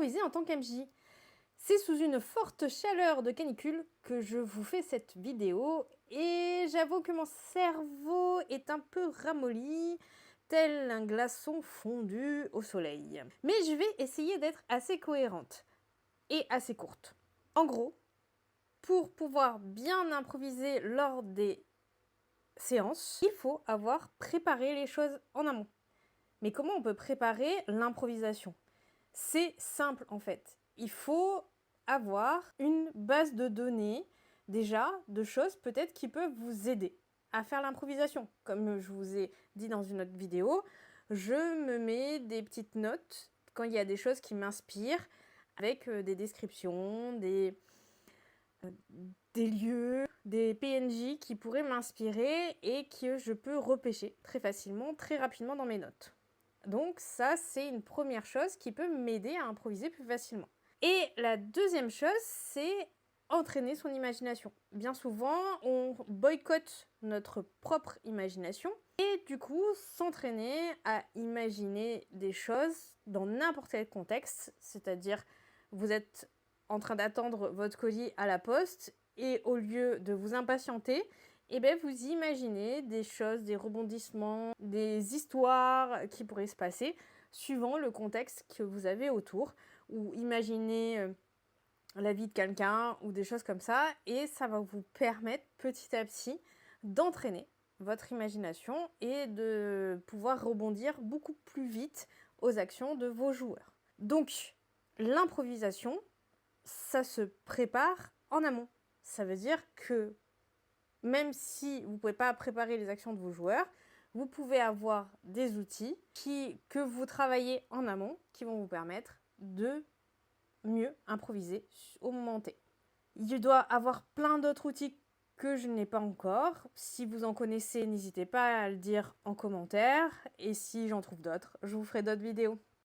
improviser en tant qu'MJ. C'est sous une forte chaleur de canicule que je vous fais cette vidéo et j'avoue que mon cerveau est un peu ramolli, tel un glaçon fondu au soleil. Mais je vais essayer d'être assez cohérente et assez courte. En gros, pour pouvoir bien improviser lors des séances, il faut avoir préparé les choses en amont. Mais comment on peut préparer l'improvisation? C'est simple en fait. Il faut avoir une base de données déjà de choses peut-être qui peuvent vous aider à faire l'improvisation. Comme je vous ai dit dans une autre vidéo, je me mets des petites notes quand il y a des choses qui m'inspirent avec des descriptions, des lieux, des PNJ qui pourraient m'inspirer et que je peux repêcher très facilement, très rapidement dans mes notes. Donc ça, c'est une première chose qui peut m'aider à improviser plus facilement. Et la deuxième chose, c'est entraîner son imagination. Bien souvent, on boycotte notre propre imagination et du coup, s'entraîner à imaginer des choses dans n'importe quel contexte, c'est-à-dire vous êtes en train d'attendre votre colis à la poste et au lieu de vous impatienter, eh bien, vous imaginez des choses, des rebondissements, des histoires qui pourraient se passer suivant le contexte que vous avez autour, ou imaginez la vie de quelqu'un ou des choses comme ça, et ça va vous permettre petit à petit d'entraîner votre imagination et de pouvoir rebondir beaucoup plus vite aux actions de vos joueurs. Donc, l'improvisation, ça se prépare en amont. Ça veut dire que même si vous ne pouvez pas préparer les actions de vos joueurs, vous pouvez avoir des outils que vous travaillez en amont qui vont vous permettre de mieux improviser au moment T. Il doit avoir plein d'autres outils que je n'ai pas encore. Si vous en connaissez, n'hésitez pas à le dire en commentaire. Et si j'en trouve d'autres, je vous ferai d'autres vidéos.